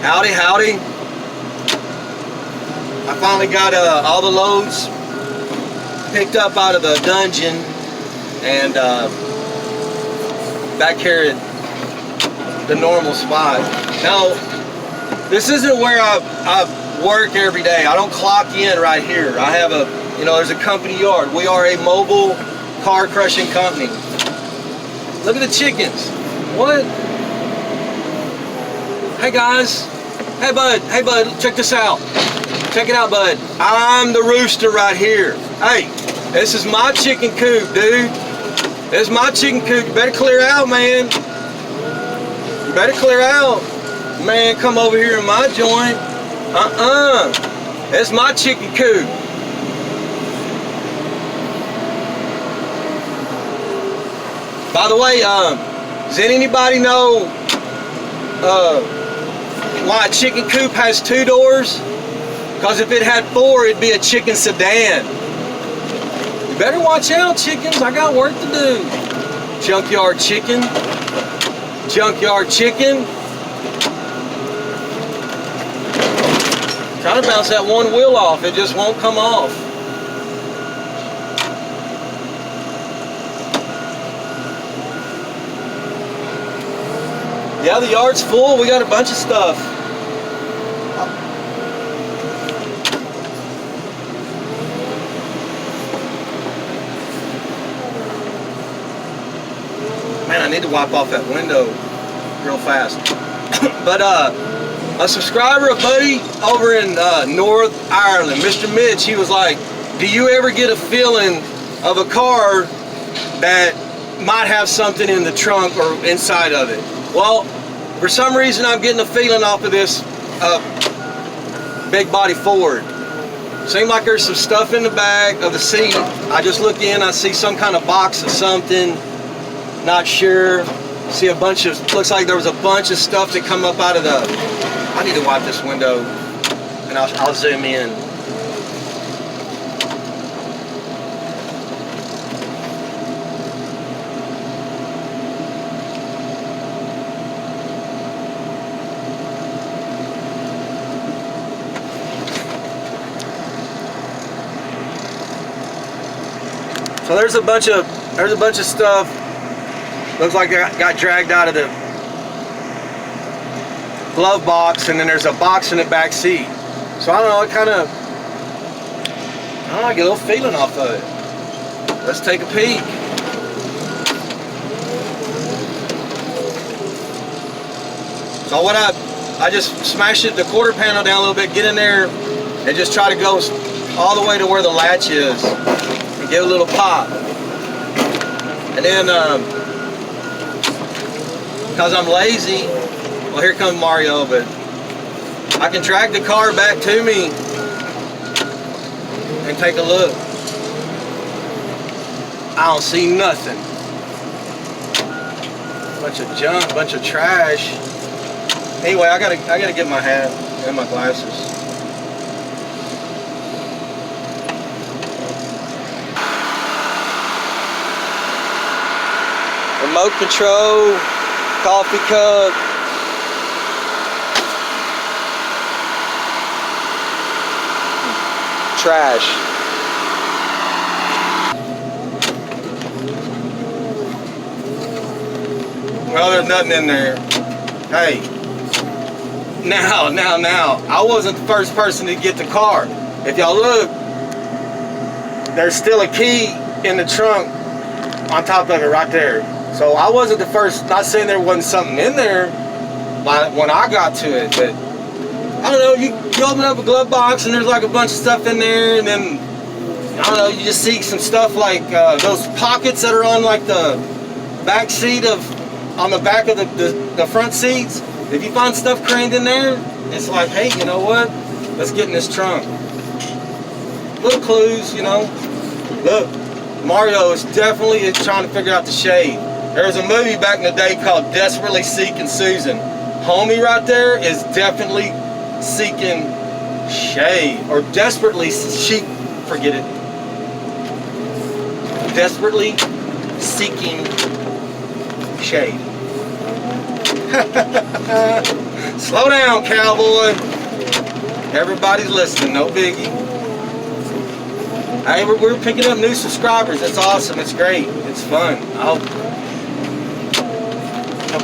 Howdy, howdy. I finally got all the loads picked up out of the dungeon and back here at the normal spot. Now, this isn't where I work every day. I don't clock in right here. I have there's a company yard. We are a mobile car crushing company. Look at the chickens. What? Hey guys. Hey bud, check this out. Check it out, bud. I'm the rooster right here. Hey, this is my chicken coop, dude. This is my chicken coop. You better clear out, man. You better clear out. Man, come over here in my joint. That's my chicken coop. By the way, does anybody know why a chicken coop has 2 doors? Because if it had 4, it'd be a chicken sedan. You better watch out, chickens. I got work to do. Junkyard chicken. Junkyard chicken. Trying to bounce that one wheel off. It just won't come off. Yeah, the yard's full. We got a bunch of stuff. Man, I need to wipe off that window real fast. But a subscriber, a buddy over in North Ireland, Mr. Mitch, he was like, do you ever get a feeling of a car that might have something in the trunk or inside of it? Well, for some reason I'm getting a feeling off of this big body Ford. Seems like there's some stuff in the back of the seat. I just look in, I see some kind of box of something, not sure. See a bunch of, looks like there was a bunch of stuff that come up out of the, I need to wipe this window and I'll zoom in. So there's a bunch of stuff. Looks like it got dragged out of the glove box, and then there's a box in the back seat. So I don't know, I get a little feeling off of it. Let's take a peek. So what I just smash the quarter panel down a little bit, get in there, and just try to go all the way to where the latch is. Give a little pop, and then because I'm lazy, well, here comes Mario, but I can drag the car back to me and take a look. I don't see nothing. Bunch of junk, bunch of trash. Anyway, I gotta get my hat and my glasses. Remote control, coffee cup. Trash. Well, there's nothing in there. Hey, now, I wasn't the first person to get the car. If y'all look, there's still a key in the trunk on top of it right there. So I wasn't the first, not saying there wasn't something in there when I got to it, but I don't know, you open up a glove box and there's like a bunch of stuff in there, and then, I don't know, you just see some stuff like those pockets that are on like the back seat on the back of the front seats. If you find stuff crammed in there, it's like, hey, you know what? Let's get in this trunk. Little clues, you know. Look, Mario is definitely trying to figure out the shade. There was a movie back in the day called Desperately Seeking Susan. Homie right there is definitely seeking shade, or desperately forget it. Desperately seeking shade. Slow down, cowboy. Everybody's listening, no biggie. Hey, we're picking up new subscribers. That's awesome. It's great. It's fun. I hope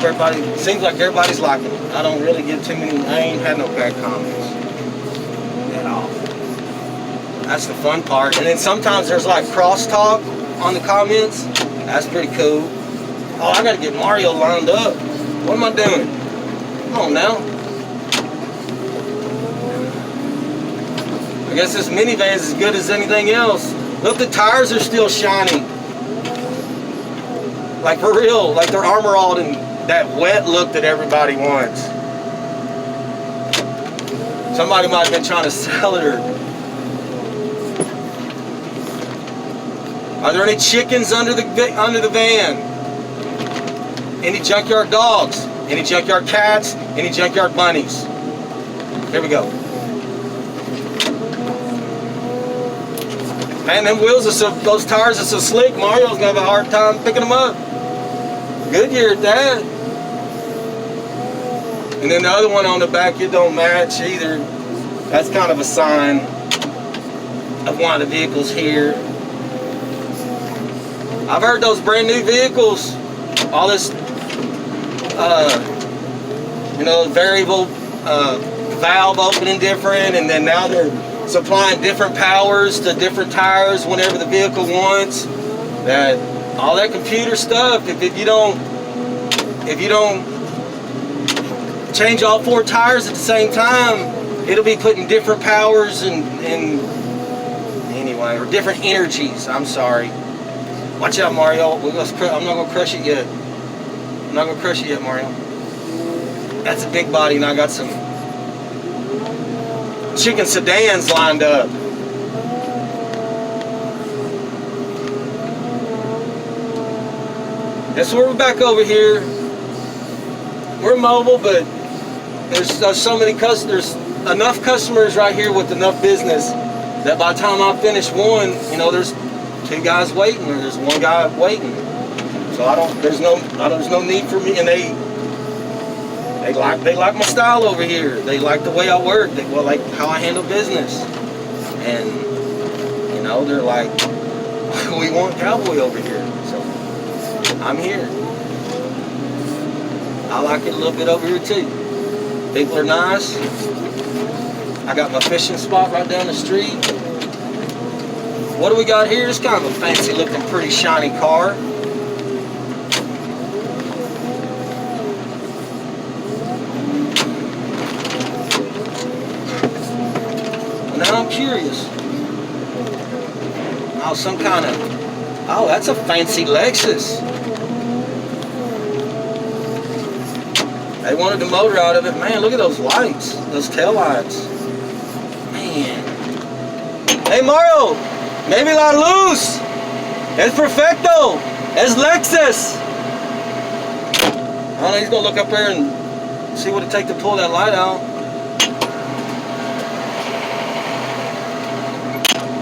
everybody, seems like everybody's liking it. I don't really get too many, I ain't had no bad comments at all. That's the fun part. And then sometimes there's like crosstalk on the comments. That's pretty cool. Oh, I gotta get Mario lined up. What am I doing? Come on now. I guess this minivan is as good as anything else. Look, the tires are still shiny. Like for real, like they're armor-alled in that wet look that everybody wants. Somebody might have been trying to sell it. Or are there any chickens under the van? Any junkyard dogs? Any junkyard cats? Any junkyard bunnies? Here we go. Man, them wheels are so, those tires are so slick, Mario's gonna have a hard time picking them up. Goodyear at that. And then the other one on the back, it don't match either. That's kind of a sign of one of the vehicles here. I've heard those brand new vehicles, all this, you know, variable valve opening different, and then now they're supplying different powers to different tires whenever the vehicle wants. That all that computer stuff, if you don't change all 4 tires at the same time, it'll be putting different powers and anyway, or different energies. I'm sorry. Watch out, Mario. I'm not gonna crush it yet. I'm not gonna crush it yet, Mario. That's a big body, and I got some chicken sedans lined up. Yes, we're back over here. We're mobile, but there's so many customers, enough customers right here with enough business that by the time I finish one, you know, there's 2 guys waiting, or there's 1 guy waiting. So there's no need for me, and they like my style over here. They like the way I work. They like how I handle business. And you know, they're like, we want Cowboy over here. So I'm here. I like it a little bit over here too. People are nice. I got my fishing spot right down the street. What do we got here? It's kind of a fancy looking, pretty shiny car. Now I'm curious. Oh, some kind of, oh, that's a fancy Lexus. They wanted the motor out of it. Man, look at those lights, those tail lights. Man. Hey, Mario, maybe la luz. Es perfecto. Es Lexus. I don't know, he's gonna look up there and see what it takes to pull that light out.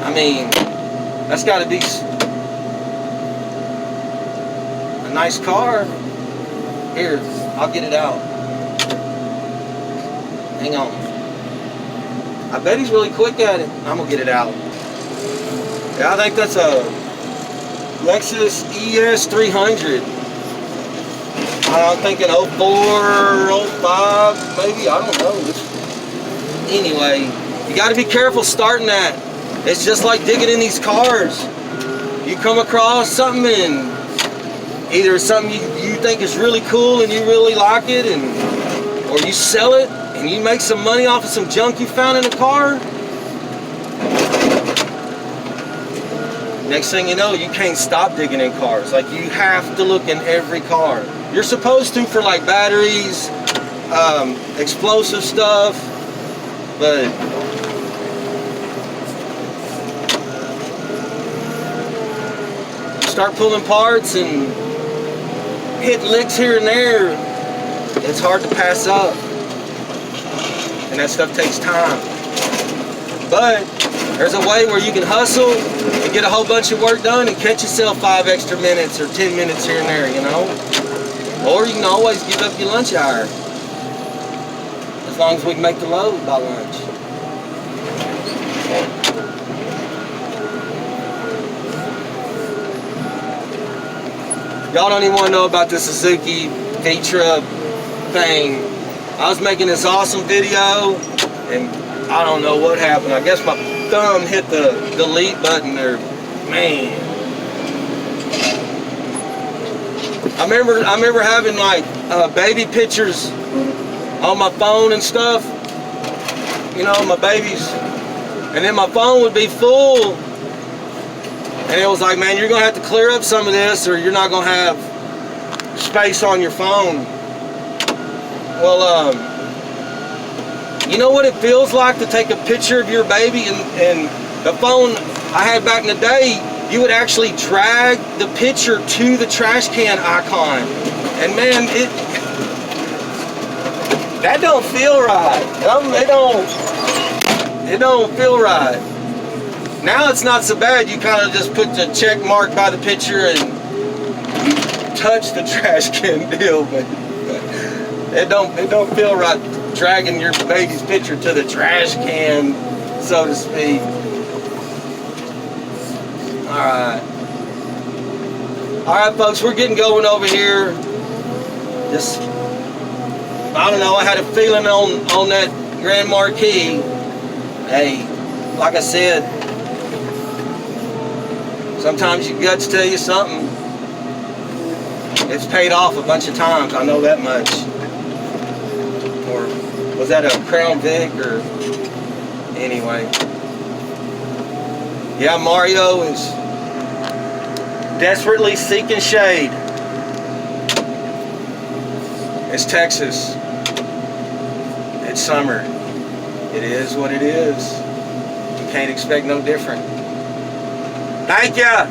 I mean, that's got to be a nice car. Here, I'll get it out. Hang on. I bet he's really quick at it. I'm going to get it out. Yeah, I think that's a Lexus ES 300. I'm thinking 04, 05, maybe. I don't know. Anyway, you got to be careful starting that. It's just like digging in these cars. You come across something, and either it's something you think is really cool and you really like it, or you sell it and you make some money off of some junk you found in a car. Next thing you know, you can't stop digging in cars. Like, you have to look in every car. You're supposed to for like batteries, explosive stuff, but start pulling parts and hit licks here and there, it's hard to pass up, and that stuff takes time. But there's a way where you can hustle and get a whole bunch of work done and catch yourself 5 extra minutes or 10 minutes here and there, you know. Or you can always give up your lunch hour. As long as we can make the load by lunch. Y'all don't even want to know about the Suzuki Vitra thing. I was making this awesome video, and I don't know what happened. I guess my thumb hit the delete button there. Man. I remember having like baby pictures on my phone and stuff. You know, my babies. And then my phone would be full. And it was like, man, you're gonna have to clear up some of this or you're not gonna have space on your phone. Well, you know what it feels like to take a picture of your baby, and the phone I had back in the day, you would actually drag the picture to the trash can icon. And man, that don't feel right. It don't feel right. Now it's not so bad. You kind of just put the check mark by the picture and touch the trash can deal, but it don't feel right dragging your baby's picture to the trash can, so to speak. Alright, folks, we're getting going over here. Just, I don't know, I had a feeling on that Grand Marquis. Hey, like I said, sometimes your guts tell you something. It's paid off a bunch of times, I know that much. Or was that a Crown Vic or anyway? Yeah, Mario is desperately seeking shade. It's Texas. It's summer. It is what it is. You can't expect no different. Thank ya.